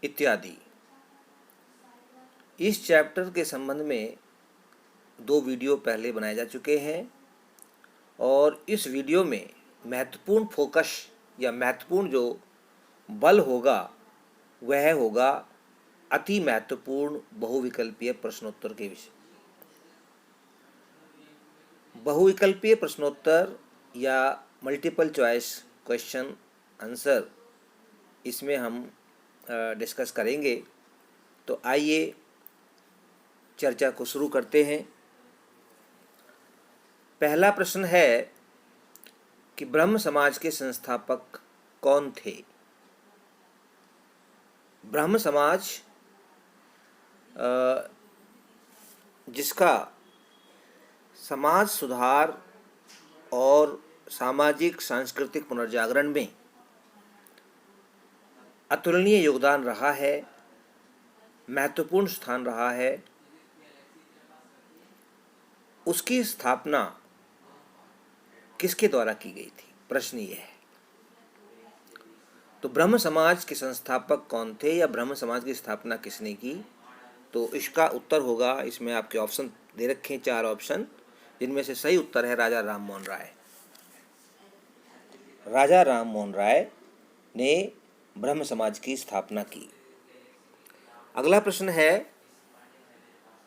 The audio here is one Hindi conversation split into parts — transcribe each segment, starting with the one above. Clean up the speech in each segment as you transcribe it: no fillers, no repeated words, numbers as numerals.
इत्यादि। इस चैप्टर के संबंध में 2 वीडियो पहले बनाए जा चुके हैं और इस वीडियो में महत्वपूर्ण फोकस या महत्वपूर्ण जो बल होगा वह होगा अति महत्वपूर्ण बहुविकल्पीय प्रश्नोत्तर के विषय। बहुविकल्पीय प्रश्नोत्तर या मल्टीपल चॉइस क्वेश्चन आंसर इसमें हम डिस्कस करेंगे। तो आइए चर्चा को शुरू करते हैं। पहला प्रश्न है कि ब्रह्म समाज के संस्थापक कौन थे? ब्रह्म समाज जिसका समाज सुधार और सामाजिक सांस्कृतिक पुनर्जागरण में अतुलनीय योगदान रहा है, महत्वपूर्ण स्थान रहा है, उसकी स्थापना किसके द्वारा की गई थी? प्रश्न ये है। तो ब्रह्म समाज के संस्थापक कौन थे या ब्रह्म समाज की स्थापना किसने की? तो इसका उत्तर होगा, इसमें आपके ऑप्शन दे रखे हैं 4 ऑप्शन, जिनमें से सही उत्तर है राजा राम मोहन राय। राजा राम मोहन राय ने ब्रह्म समाज की स्थापना की। अगला प्रश्न है,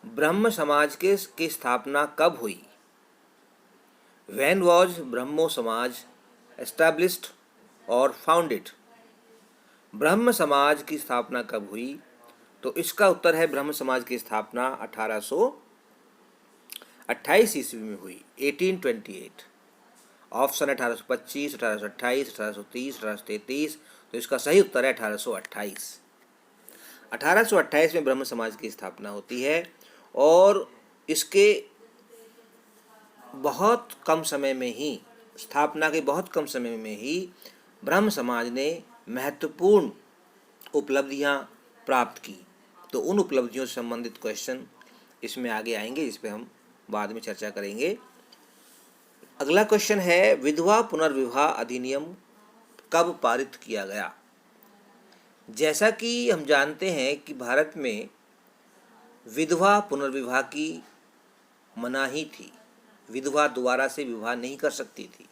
ब्रह्म समाज की स्थापना कब हुई? When was ब्रह्मो समाज established और founded? ब्रह्म समाज की स्थापना कब हुई? तो इसका उत्तर है ब्रह्म समाज की स्थापना 1828 ईस्वी में हुई, 1828। ऑप्शन 1825, 1828, 1830, 1833। तो इसका सही उत्तर है 1828। 1828 में ब्रह्म समाज की स्थापना होती है और इसके बहुत कम समय में ही, स्थापना के बहुत कम समय में ही ब्रह्म समाज ने महत्वपूर्ण उपलब्धियां प्राप्त की। तो उन उपलब्धियों से संबंधित क्वेश्चन इसमें आगे आएंगे, जिस पे हम बाद में चर्चा करेंगे। अगला क्वेश्चन है, विधवा पुनर्विवाह अधिनियम कब पारित किया गया? जैसा कि हम जानते हैं कि भारत में विधवा पुनर्विवाह की मनाही थी। विधवा दोबारा से विवाह नहीं कर सकती थी।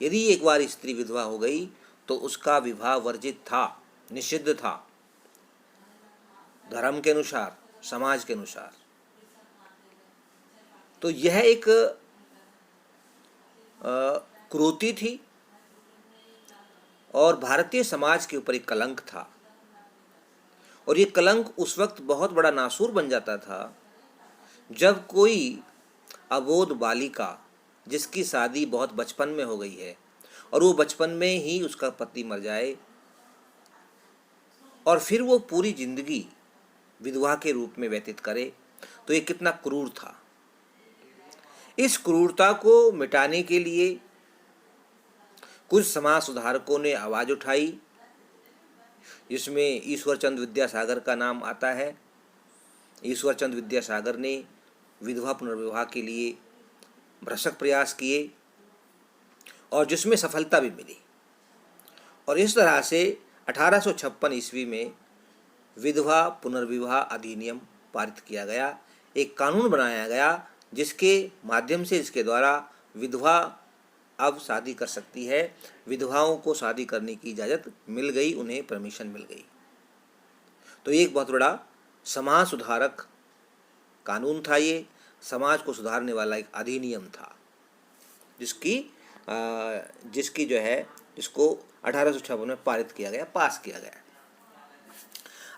यदि एक बार स्त्री विधवा हो गई तो उसका विवाह वर्जित था, निषिद्ध था, धर्म के अनुसार, समाज के अनुसार। तो यह एक कुरीति थी और भारतीय समाज के ऊपर एक कलंक था। और ये कलंक उस वक्त बहुत बड़ा नासूर बन जाता था जब कोई अबोध बालिका जिसकी शादी बहुत बचपन में हो गई है और वो बचपन में ही उसका पति मर जाए और फिर वो पूरी जिंदगी विधवा के रूप में व्यतीत करे, तो ये कितना क्रूर था। इस क्रूरता को मिटाने के लिए कुछ समाज सुधारकों ने आवाज उठाई, जिसमें ईश्वर चंद्र विद्यासागर का नाम आता है। ईश्वर चंद्र विद्यासागर ने विधवा पुनर्विवाह के लिए भरसक प्रयास किए और जिसमें सफलता भी मिली। और इस तरह से 1856 ईस्वी में विधवा पुनर्विवाह अधिनियम पारित किया गया। एक कानून बनाया गया जिसके माध्यम से, इसके द्वारा विधवा अब शादी कर सकती है। विधवाओं को शादी करने की इजाज़त मिल गई, उन्हें परमिशन मिल गई। तो ये एक बहुत बड़ा समाज सुधारक कानून था। ये समाज को सुधारने वाला एक अधिनियम था जिसकी जो है, जिसको 1856 में पारित किया गया, पास किया गया।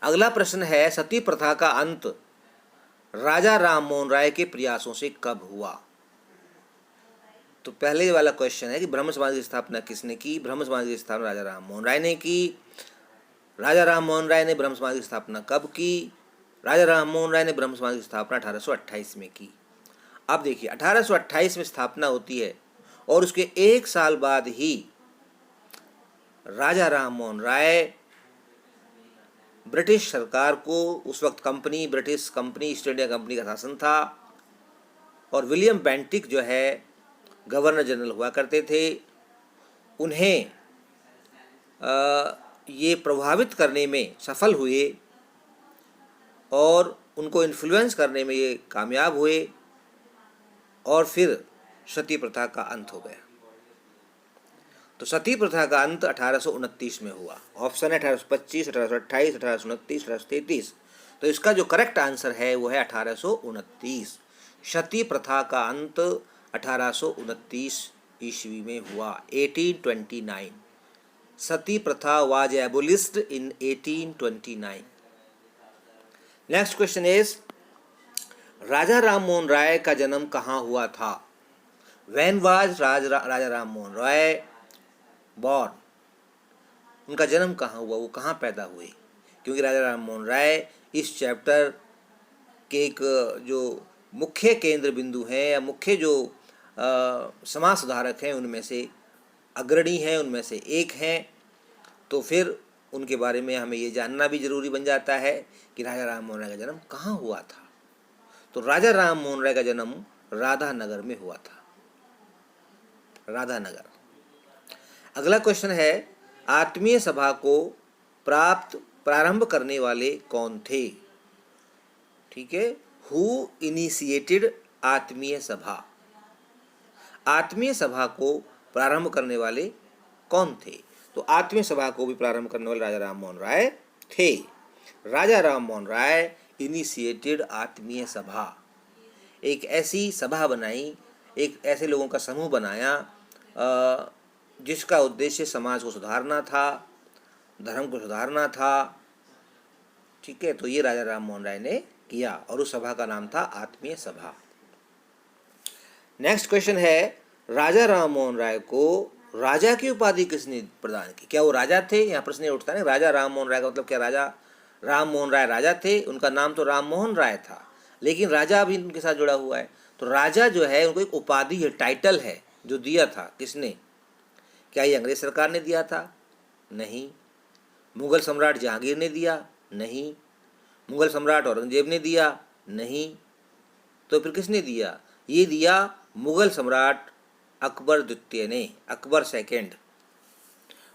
अगला प्रश्न है, सती प्रथा का अंत राजा राम मोहन राय के प्रयासों से कब हुआ? तो पहले वाला क्वेश्चन है कि ब्रह्म समाज की स्थापना किसने की? ब्रह्म समाज की स्थापना राजा राम मोहन राय ने की। राजा राम मोहन राय ने ब्रह्म समाज की स्थापना कब की? राजा राम मोहन राय ने ब्रह्म समाज की स्थापना 1828 में की। अब देखिए, 1828 में स्थापना होती है और उसके 1 साल बाद ही राजा राम मोहन राय ब्रिटिश सरकार को, उस वक्त British company, east India company का शासन था और विलियम बेंटिक जो है गवर्नर जनरल हुआ करते थे, उन्हें ये प्रभावित करने में सफल हुए और उनको इन्फ्लुएंस करने में ये कामयाब हुए और फिर सती प्रथा का अंत हो गया। तो सती प्रथा का अंत 1829 में हुआ। ऑप्शन है 1825, 1828, 1829, 1833। तो इसका जो करेक्ट आंसर है वो है 1829। सती प्रथा का अंत 1829 ईस्वी में हुआ, 1829। Sati pratha was abolished in 1829। Next question is, Raja Ram Mohan Roy का जन्म कहाँ हुआ था? When was Raja Ram Mohan Roy born? उनका जन्म कहाँ हुआ, वो कहाँ पैदा हुए? क्योंकि राजा राम मोहन राय इस चैप्टर के एक जो मुख्य केंद्र बिंदु हैं या मुख्य जो समाज सुधारक हैं उनमें से अग्रणी हैं, उनमें से एक हैं। तो फिर उनके बारे में हमें ये जानना भी जरूरी बन जाता है कि राजा राम मोहन राय का जन्म कहाँ हुआ था। तो राजा राम मोहन राय का जन्म राधानगर में हुआ था, राधानगर। अगला क्वेश्चन है, आत्मीय सभा को प्रारंभ करने वाले कौन थे? ठीक है, हु इनिशिएटेड आत्मीय सभा? आत्मीय सभा को प्रारंभ करने वाले कौन थे? तो आत्मीय सभा को भी प्रारंभ करने वाले राजा राम मोहन राय थे। राजा राम मोहन राय इनिशिएटेड आत्मीय सभा, एक ऐसी सभा बनाई, एक ऐसे लोगों का समूह बनाया जिसका उद्देश्य समाज को सुधारना था, धर्म को सुधारना था। ठीक है, तो ये राजा राम मोहन राय ने किया और उस सभा का नाम था आत्मीय सभा। नेक्स्ट क्वेश्चन है, राजा राम मोहन राय को राजा की उपाधि किसने प्रदान की? क्या वो राजा थे? यहाँ प्रश्न ये उठता है ना, राजा राम मोहन राय का मतलब क्या राजा राम मोहन राय राजा थे? उनका नाम तो राम मोहन राय था, लेकिन राजा भी उनके साथ जुड़ा हुआ है। तो राजा जो है उनको एक उपाधि है, टाइटल है जो दिया था, किसने? क्या ये अंग्रेज सरकार ने दिया था? नहीं। मुगल सम्राट जहांगीर ने दिया? नहीं। मुगल सम्राट औरंगजेब ने दिया? नहीं। तो फिर किसने दिया? ये दिया मुगल सम्राट अकबर द्वितीय ने, Akbar second.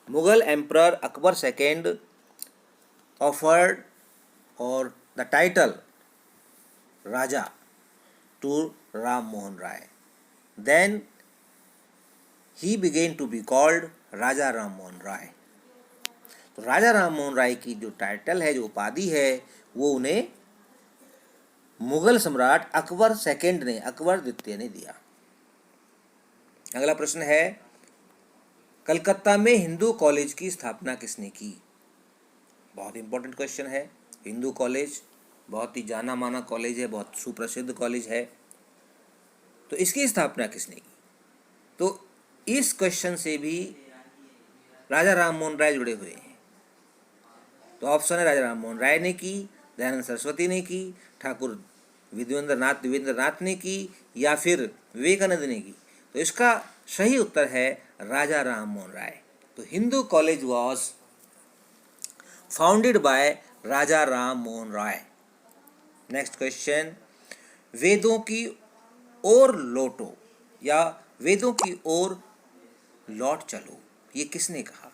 Mughal emperor Akbar second offered और the title Raja to Ram Mohan Roy. Then he began to be called Raja Ram Mohan Roy. तो राजा राम मोहन राय की जो टाइटल है, जो उपाधि है, वो उन्हें मुगल सम्राट अकबर सेकेंड ने, अकबर द्वितीय ने दिया। अगला प्रश्न है, कलकत्ता में हिंदू कॉलेज की स्थापना किसने की? बहुत इंपॉर्टेंट क्वेश्चन है। हिंदू कॉलेज बहुत ही जाना माना कॉलेज है, बहुत सुप्रसिद्ध कॉलेज है। तो इसकी स्थापना किसने की? तो इस क्वेश्चन से भी राजा राम मोहन राय जुड़े हुए हैं। तो ऑप्शन है, राजा राम मोहन राय ने की, दयानंद सरस्वती ने की, ठाकुर देवेंद्रनाथ ने की, या फिर विवेकानंद ने की। तो इसका सही उत्तर है राजा राम मोहन राय। तो Hindu college was founded by Raja Ram Mohan Roy. Next question, वेदों की ओर लौटो या वेदों की ओर लौट चलो, ये किसने कहा?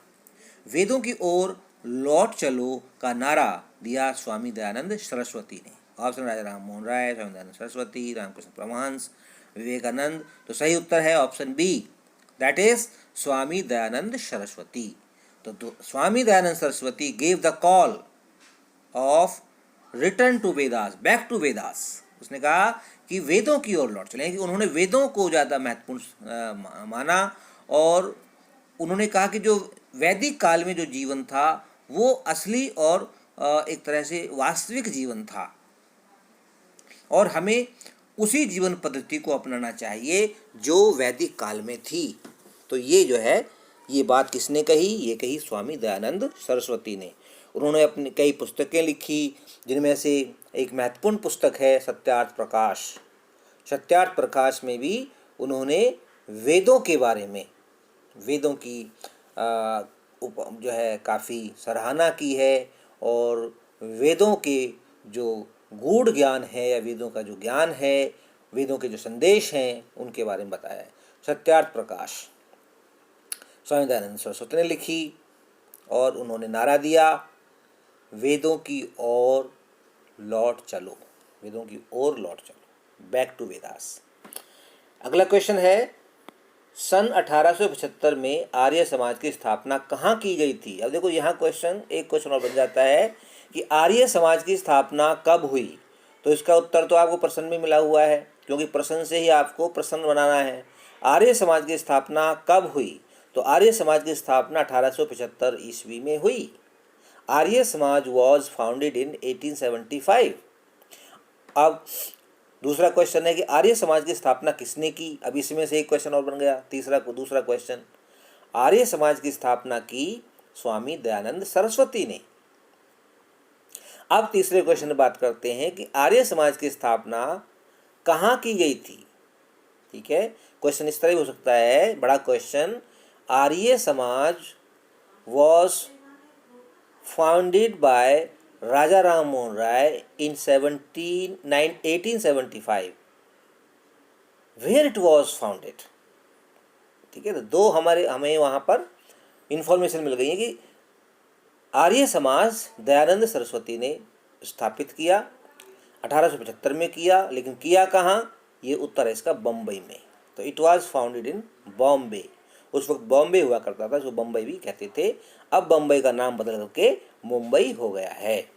वेदों की ओर लौट चलो का नारा दिया स्वामी दयानंद सरस्वती ने। ऑप्शन राजा राम मोहन राय, स्वामी दयानंद सरस्वती, रामकृष्ण परमहंस, विवेकानंद। तो सही उत्तर है option B, that is Swami Dayanand Saraswati. तो Swami Dayanand Saraswati gave the call of return to Vedas, back to Vedas. उसने कहा कि वेदों की ओर लौट चलें, कि उन्होंने वेदों को ज़्यादा महत्वपूर्ण माना और उन्होंने कहा कि जो वैदिक काल में जो जीवन था वो असली और एक तरह से वास्तविक जीवन था और हमें उसी जीवन पद्धति को अपनाना चाहिए जो वैदिक काल में थी। तो ये जो है, ये बात किसने कही? ये कही स्वामी दयानंद सरस्वती ने। उन्होंने अपनी कई पुस्तकें लिखी, जिनमें से एक महत्वपूर्ण पुस्तक है सत्यार्थ प्रकाश। सत्यार्थ प्रकाश में भी उन्होंने वेदों के बारे में, वेदों की जो है काफ़ी सराहना की है और वेदों के जो गूढ़ ज्ञान है या वेदों का जो ज्ञान है, वेदों के जो संदेश हैं, उनके बारे में बताया है। सत्यार्थ प्रकाश स्वामी दयानंद सरस्वती ने लिखी और उन्होंने नारा दिया, वेदों की ओर लौट चलो, वेदों की ओर लौट चलो, बैक टू वेदास। अगला क्वेश्चन है, सन 1875 में आर्य समाज की स्थापना कहाँ की गई थी? अब देखो यहाँ क्वेश्चन, एक क्वेश्चन और बन जाता है कि आर्य समाज की स्थापना कब हुई? तो इसका उत्तर तो आपको प्रश्न में मिला हुआ है, क्योंकि प्रश्न से ही आपको प्रश्न बनाना है। आर्य समाज की स्थापना कब हुई? तो आर्य समाज की स्थापना 1875 ईस्वी में हुई। आर्य समाज वॉज फाउंडेड इन 1875। अब दूसरा क्वेश्चन है कि आर्य समाज की स्थापना किसने की? अब इसमें से एक क्वेश्चन और बन गया, दूसरा क्वेश्चन, आर्य समाज की स्थापना की स्वामी दयानंद सरस्वती ने। अब तीसरे क्वेश्चन में बात करते हैं कि आर्य समाज की स्थापना कहाँ की गई थी। ठीक है, क्वेश्चन इस तरह हो सकता है, बड़ा question, Arya Samaj was founded by Raja Ram Mohan Roy in 1875, where it was founded. ठीक है, तो दो हमें वहाँ पर इंफॉर्मेशन मिल गई है कि आर्य समाज दयानंद सरस्वती ने स्थापित किया, 1875 में किया, लेकिन किया कहाँ? ये उत्तर है इसका, बम्बई में। तो it was founded in Bombay. उस वक्त बॉम्बे हुआ करता था, जो बम्बई भी कहते थे। अब बम्बई का नाम बदल करके मुंबई हो गया है।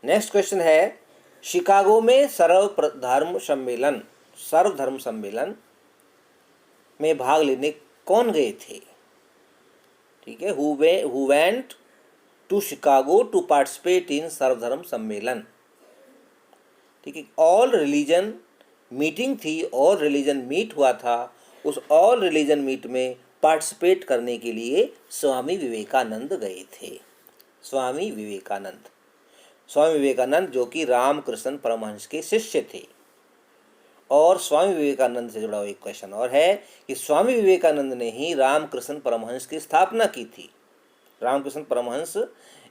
नेक्स्ट क्वेश्चन है, शिकागो में सर्वधर्म सम्मेलन में भाग लेने कौन गए थे? ठीक है, who went to Chicago to participate in Sarvadharma Sammelan. ठीक है, ऑल रिलीजन मीटिंग थी, ऑल रिलीजन मीट हुआ था। उस ऑल रिलीजन मीट में पार्टिसिपेट करने के लिए स्वामी विवेकानंद गए थे। स्वामी विवेकानंद जो कि रामकृष्ण परमहंस के शिष्य थे। और स्वामी विवेकानंद से जुड़ा हुआ एक क्वेश्चन और है कि स्वामी विवेकानंद ने ही रामकृष्ण परमहंस की स्थापना की थी। रामकृष्ण परमहंस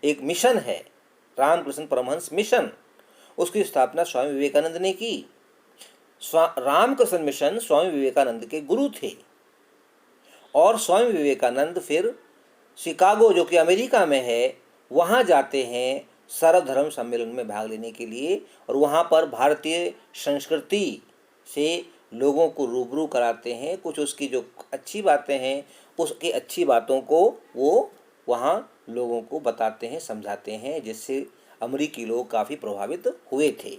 एक मिशन है, रामकृष्ण परमहंस मिशन, उसकी स्थापना स्वामी विवेकानंद ने की। रामकृष्ण मिशन स्वामी विवेकानंद के गुरु थे। और स्वामी विवेकानंद फिर शिकागो, जो कि अमेरिका में है, वहाँ जाते हैं सर्वधर्म सम्मेलन में भाग लेने के लिए, और वहाँ पर भारतीय संस्कृति से लोगों को रूबरू कराते हैं। कुछ उसकी जो अच्छी बातें हैं, उसकी अच्छी बातों को वो वहाँ लोगों को बताते हैं, समझाते हैं, जिससे अमेरिकी लोग काफ़ी प्रभावित हुए थे।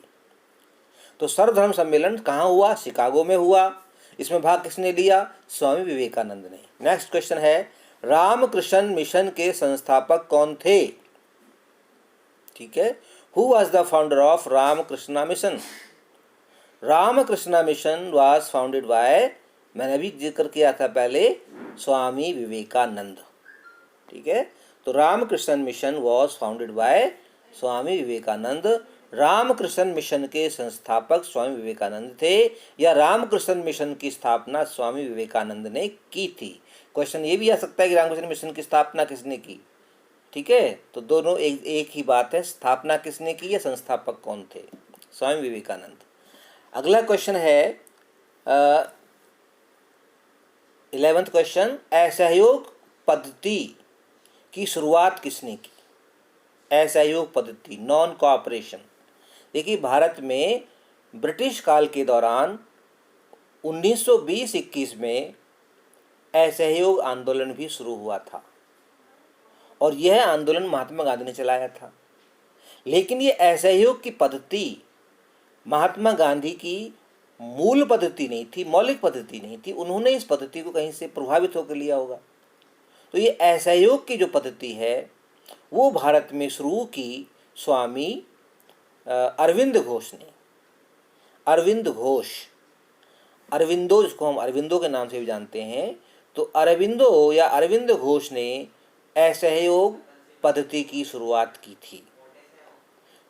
तो सर्वधर्म सम्मेलन कहाँ हुआ? शिकागो में हुआ। इसमें भाग किसने लिया? स्वामी विवेकानंद ने। नेक्स्ट क्वेश्चन है, रामकृष्ण मिशन के संस्थापक कौन थे? ठीक है, who was the founder of Ramakrishna mission? Ramakrishna mission was founded by, मैंने अभी जिक्र किया था पहले, स्वामी विवेकानंद। ठीक है, तो Ramakrishna mission was founded by Swami Vivekananda. Ramakrishna mission के संस्थापक स्वामी विवेकानंद थे, या रामकृष्ण मिशन की स्थापना स्वामी विवेकानंद ने की थी? क्वेश्चन ये भी आ सकता है कि रामकृष्ण मिशन की स्थापना किसने की। ठीक है, तो दोनों एक ही बात है, स्थापना किसने की या संस्थापक कौन थे? स्वामी विवेकानंद। अगला क्वेश्चन है 11th क्वेश्चन, असहयोग पद्धति की शुरुआत किसने की? असहयोग पद्धति, नॉन कोऑपरेशन। देखिए, भारत में ब्रिटिश काल के दौरान 1920-21 में असहयोग आंदोलन भी शुरू हुआ था, और यह आंदोलन महात्मा गांधी ने चलाया था। लेकिन ये असहयोग की पद्धति महात्मा गांधी की मूल पद्धति नहीं थी, मौलिक पद्धति नहीं थी। उन्होंने इस पद्धति को कहीं से प्रभावित होकर लिया होगा। तो ये असहयोग की जो पद्धति है वो भारत में शुरू की स्वामी अरविंद घोष ने। अरविंद घोष, अरविंदो, जिसको हम अरविंदो के नाम से भी जानते हैं, तो अरविंदो या अरविंद घोष ने असहयोग पद्धति की शुरुआत की थी।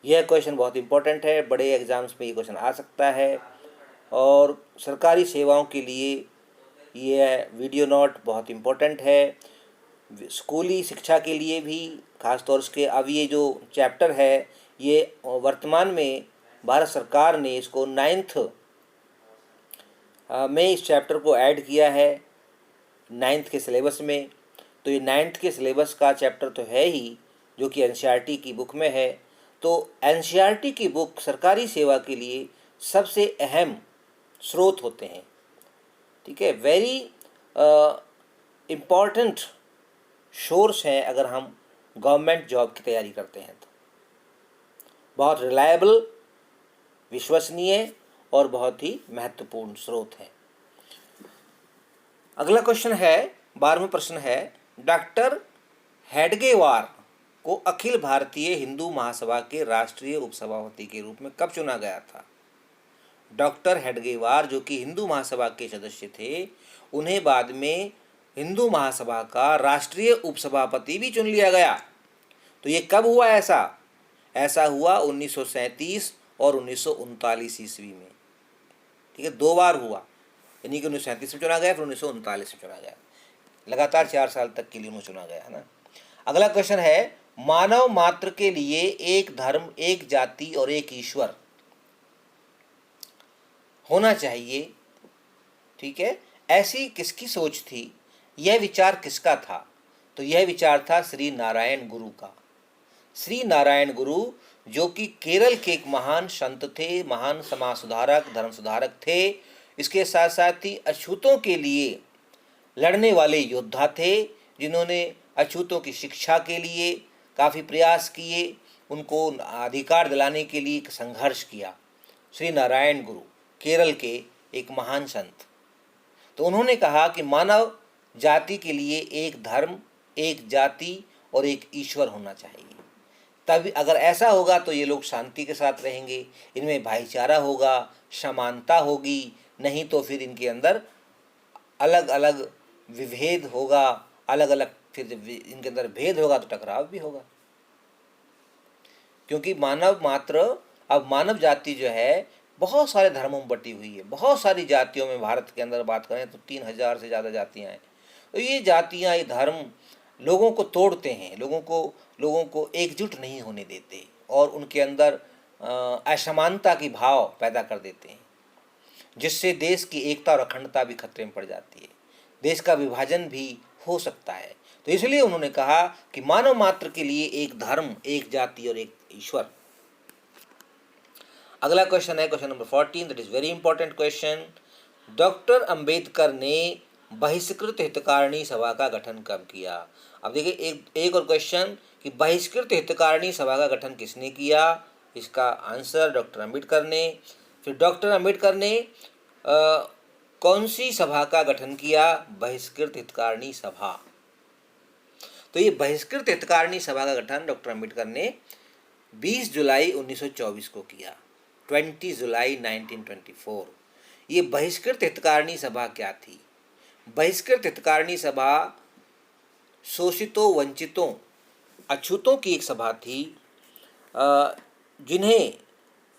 यह क्वेश्चन बहुत इंपॉर्टेंट है, बड़े एग्जाम्स में ये क्वेश्चन आ सकता है, और सरकारी सेवाओं के लिए यह वीडियो नोट बहुत इंपॉर्टेंट है। स्कूली शिक्षा के लिए भी खासतौर से अब ये जो चैप्टर है, ये वर्तमान में भारत सरकार ने इसको 9th में इस चैप्टर को ऐड किया है 9th के सिलेबस में। तो ये 9th के सिलेबस का चैप्टर तो है ही, जो कि एनसीईआरटी की बुक में है। तो एनसीईआरटी की बुक सरकारी सेवा के लिए सबसे अहम स्रोत होते हैं, ठीक है, वेरी इम्पॉर्टेंट सोर्स है अगर हम गवर्नमेंट जॉब की तैयारी करते हैं तो। बहुत रिलायबल, विश्वसनीय और बहुत ही महत्वपूर्ण स्रोत है। अगला क्वेश्चन है, 12वां प्रश्न है, डॉक्टर हेडगेवार को अखिल भारतीय हिंदू महासभा के राष्ट्रीय उपसभापति के रूप में कब चुना गया था? डॉक्टर हेडगेवार जो कि हिंदू महासभा के सदस्य थे, उन्हें बाद में हिंदू महासभा का राष्ट्रीय उपसभापति भी चुन लिया गया। तो ये कब हुआ? ऐसा हुआ 1937 और 1939 ईस्वी में, ठीक है, 2 बार हुआ, यानी कि 1937 में चुना गया, फिर 1939 में चुना गया, लगातार 4 साल तक के लिए उन्हें चुना गया, है ना। अगला क्वेश्चन है, मानव मात्र के लिए एक धर्म, एक जाति और एक ईश्वर होना चाहिए, ठीक है, ऐसी किसकी सोच थी? यह विचार किसका था? तो यह विचार था श्री नारायण गुरु का। श्री नारायण गुरु जो कि केरल के एक महान संत थे, महान समाज सुधारक, धर्म सुधारक थे। इसके साथ साथ ही अछूतों के लिए लड़ने वाले योद्धा थे, जिन्होंने अछूतों की शिक्षा के लिए काफ़ी प्रयास किए, उनको अधिकार दिलाने के लिए संघर्ष किया। श्री नारायण गुरु केरल के एक महान संत। तो उन्होंने कहा कि मानव जाति के लिए एक धर्म, एक जाति और एक ईश्वर होना चाहिए। तभी अगर ऐसा होगा तो ये लोग शांति के साथ रहेंगे, इनमें भाईचारा होगा, समानता होगी, नहीं तो फिर इनके अंदर अलग अलग विभेद होगा, अलग अलग, फिर जब इनके अंदर भेद होगा तो टकराव भी होगा। क्योंकि अब मानव जाति जो है बहुत सारे धर्मों में बटी हुई है, बहुत सारी जातियों में, भारत के अंदर बात करें तो 3000 से ज़्यादा जातियां हैं। तो ये जातियां, ये धर्म लोगों को तोड़ते हैं, लोगों को एकजुट नहीं होने देते और उनके अंदर असमानता की भाव पैदा कर देते हैं, जिससे देश की एकता और अखंडता भी खतरे में पड़ जाती है, देश का विभाजन भी हो सकता है। तो इसलिए उन्होंने कहा कि मानव मात्र के लिए एक धर्म, एक जाति और एक ईश्वर। अगला क्वेश्चन है question number 14, that is very important question. Doctor Ambedkar ने बहिष्कृत हितकारिणी सभा का गठन कब किया? अब देखिए एक और क्वेश्चन कि बहिष्कृत हितकारिणी सभा का गठन किसने किया? इसका आंसर डॉक्टर अंबेडकर ने। फिर डॉक्टर अंबेडकर ने कौन सी सभा का गठन किया? बहिष्कृत हितकारिणी सभा। तो ये बहिष्कृत हितकारिणी सभा का गठन डॉक्टर अंबेडकर ने 20 जुलाई 1924 को किया, 20 जुलाई 1924। ये बहिष्कृत हितकारिणी सभा क्या थी? बहिष्कृत हितकारिणी सभा शोषितों, वंचितों, अछूतों की एक सभा थी, जिन्हें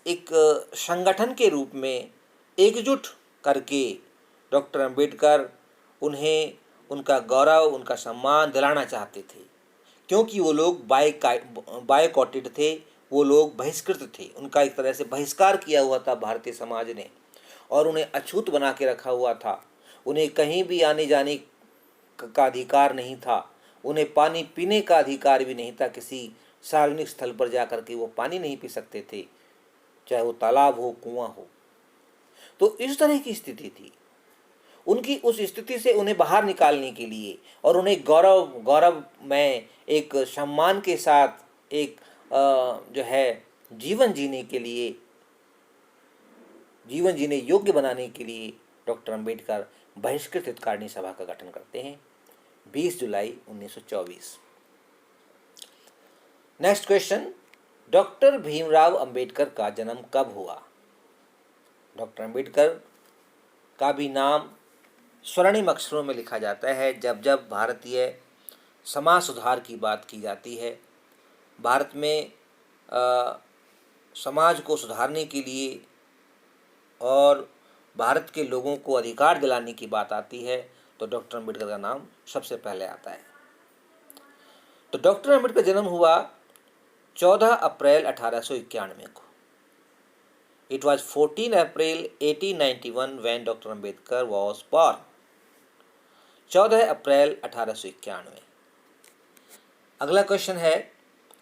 एक संगठन के रूप में एकजुट करके डॉक्टर अंबेडकर उन्हें उनका गौरव, उनका सम्मान दिलाना चाहते थे, क्योंकि वो लोग बायकॉटेड थे, वो लोग बहिष्कृत थे, उनका एक तरह से बहिष्कार किया हुआ था भारतीय समाज ने, और उन्हें अछूत बना के रखा हुआ था। उन्हें कहीं भी आने जाने का अधिकार नहीं था, उन्हें पानी पीने का अधिकार भी नहीं था, किसी सार्वजनिक स्थल पर जाकर के वो पानी नहीं पी सकते थे, चाहे वो तालाब हो, कुआं हो। तो इस तरह की स्थिति थी उनकी। उस स्थिति से उन्हें बाहर निकालने के लिए और उन्हें गौरव में एक सम्मान के साथ एक जो है जीवन जीने योग्य बनाने के लिए डॉक्टर अंबेडकर बहिष्कृत हितकारिणी सभा का गठन करते हैं 20 जुलाई 1924। Next question, doctor Bhimrao Ambedkar का जन्म कब हुआ? डॉक्टर अंबेडकर का भी नाम स्वर्णिम अक्षरों में लिखा जाता है जब जब भारतीय समाज सुधार की बात की जाती है, भारत में समाज को सुधारने के लिए और भारत के लोगों को अधिकार दिलाने की बात आती है, तो डॉक्टर अंबेडकर का नाम सबसे पहले आता है। तो डॉक्टर अंबेडकर का जन्म हुआ 14 अप्रैल 1891 को। It was 14 April 1891 when Dr. Ambedkar was born. 14 अप्रैल 1891। अगला क्वेश्चन है,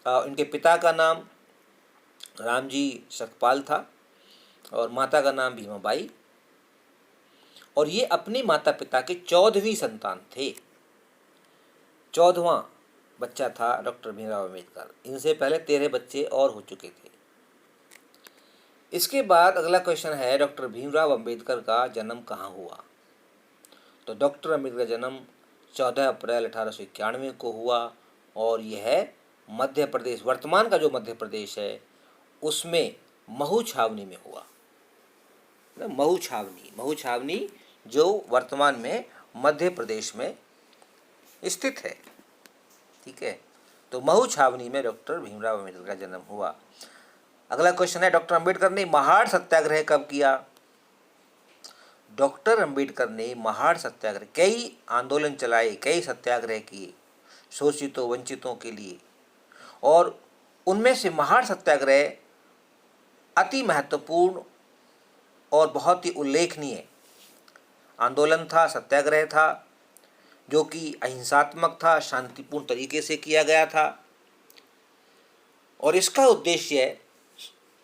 इनके पिता का नाम रामजी सतपाल था और माता का नाम भीमाबाई, और ये अपने माता पिता के 14वीं संतान थे। 14वां बच्चा था डॉक्टर भीमराव अम्बेडकर। इनसे पहले 13 बच्चे और हो चुके थे। इसके बाद अगला क्वेश्चन है, डॉक्टर भीमराव अम्बेडकर का जन्म कहाँ हुआ? तो डॉक्टर अम्बेडकर का जन्म 14 अप्रैल 1891 को हुआ और यह मध्य प्रदेश, वर्तमान का जो मध्य प्रदेश है उसमें महू छावनी में हुआ। महू छावनी जो वर्तमान में मध्य प्रदेश में स्थित है। ठीक है, तो महू छावनी में डॉक्टर भीमराव अम्बेडकर का जन्म हुआ। अगला क्वेश्चन है, डॉक्टर अम्बेडकर ने महाड़ सत्याग्रह कब किया? डॉक्टर अम्बेडकर ने महाड़ सत्याग्रह, कई आंदोलन चलाए, कई सत्याग्रह किए शोषितों वंचितों के लिए, और उनमें से महाड़ सत्याग्रह अति महत्वपूर्ण और बहुत ही उल्लेखनीय आंदोलन था, सत्याग्रह था, जो कि अहिंसात्मक था, शांतिपूर्ण तरीके से किया गया था, और इसका उद्देश्य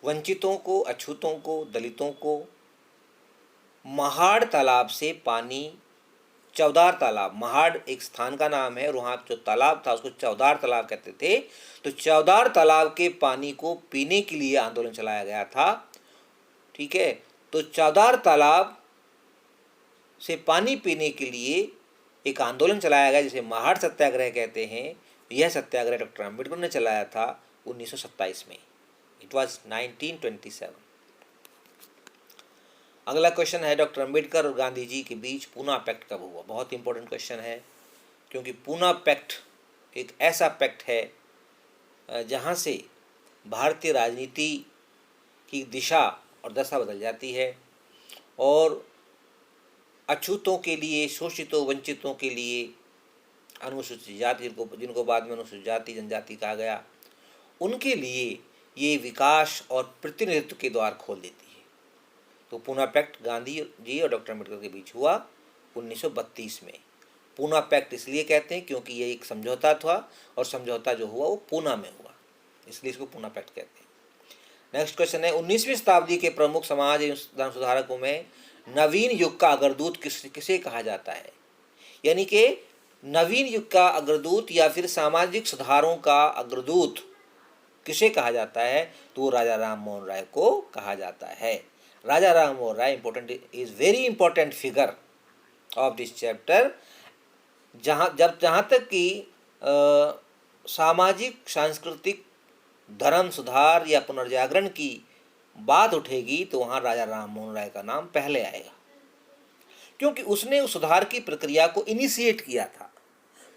वंचितों को, अछूतों को, दलितों को महाड़ तालाब से पानी, चौदार तालाब, महाड़ एक स्थान का नाम है और वहाँ जो तालाब था उसको चौदार तालाब कहते थे, तो चौदार तालाब के पानी को पीने के लिए आंदोलन चलाया गया था। ठीक है, तो चौदार तालाब से पानी पीने के लिए एक आंदोलन चलाया गया जिसे महाड़ सत्याग्रह कहते हैं। यह सत्याग्रह डॉक्टर अम्बेडकर ने चलाया था 1927 में। It was 1927। अगला क्वेश्चन है, डॉक्टर अम्बेडकर और गांधी जी के बीच पूना पैक्ट कब हुआ? बहुत इंपॉर्टेंट क्वेश्चन है, क्योंकि पूना पैक्ट एक ऐसा पैक्ट है जहां से भारतीय राजनीति की दिशा और दशा बदल जाती है और अछूतों के लिए, शोषितों वंचितों के लिए, अनुसूचित जाति, जिनको बाद में अनुसूचित जाति जनजाति कहा गया, उनके लिए ये विकास और प्रतिनिधित्व के द्वार खोल देती है। तो पूना पैक्ट गांधी जी और डॉक्टर अम्बेडकर के बीच हुआ 1932 में। पूना पैक्ट इसलिए कहते हैं क्योंकि ये एक समझौता था और समझौता जो हुआ वो पूना में हुआ, इसलिए इसको पूना पैक्ट कहते हैं। नेक्स्ट क्वेश्चन है, 19वीं शताब्दी के प्रमुख समाज एवं सुधारकों में नवीन युग का अग्रदूत किसे कहा जाता है? यानी कि नवीन युग का अग्रदूत या फिर सामाजिक सुधारों का अग्रदूत किसे कहा जाता है? तो राजा राम मोहन राय को कहा जाता है। Raja Ram Mohan Roy is very important figure of this chapter. जहाँ तक कि सामाजिक, सांस्कृतिक, धर्म सुधार या पुनर्जागरण की बात उठेगी तो वहाँ राजा राम मोहन राय का नाम पहले आएगा, क्योंकि उसने उस सुधार की प्रक्रिया को इनिशिएट किया था,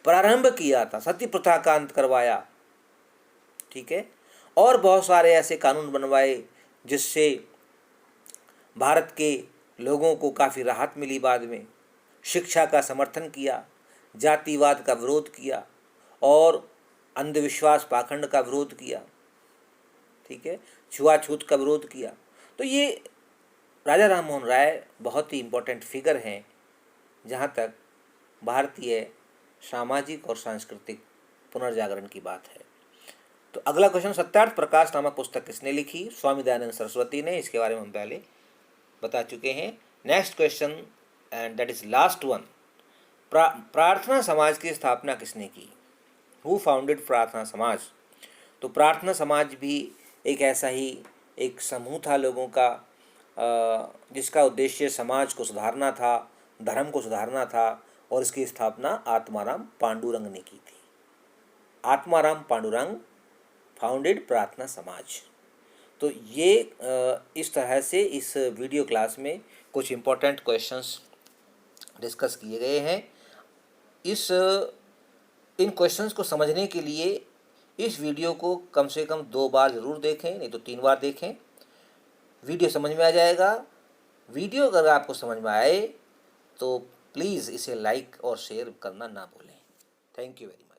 प्रारंभ किया था, सती प्रथा का अंत करवाया। ठीक है, और बहुत सारे ऐसे कानून बनवाए जिससे भारत के लोगों को काफ़ी राहत मिली। बाद में शिक्षा का समर्थन किया, जातिवाद का विरोध किया और अंधविश्वास पाखंड का विरोध किया। ठीक है, छुआछूत का विरोध किया। तो ये राजा राम मोहन राय बहुत ही इम्पोर्टेंट फिगर हैं जहाँ तक भारतीय सामाजिक और सांस्कृतिक पुनर्जागरण की बात है। तो अगला क्वेश्चन, सत्यार्थ प्रकाश नामक पुस्तक किसने लिखी? स्वामी दयानंद सरस्वती ने। इसके बारे में हम पहले बता चुके हैं। Next question and that is last one, प्रार्थना समाज की स्थापना किसने की? हु फाउंडेड प्रार्थना समाज? तो प्रार्थना समाज भी एक ऐसा ही एक समूह था लोगों का जिसका उद्देश्य समाज को सुधारना था, धर्म को सुधारना था, और इसकी स्थापना आत्माराम पांडुरंग ने की थी। आत्माराम पांडुरंग फाउंडेड प्रार्थना समाज। तो ये इस तरह से इस वीडियो क्लास में कुछ इम्पोर्टेंट क्वेश्चंस डिस्कस किए गए हैं। इन क्वेश्चंस को समझने के लिए इस वीडियो को कम से कम 2 बार ज़रूर देखें, नहीं तो 3 बार देखें। वीडियो समझ में आ जाएगा। वीडियो अगर आपको समझ में आए तो प्लीज़ इसे लाइक और शेयर करना ना भूलें। Thank you very much.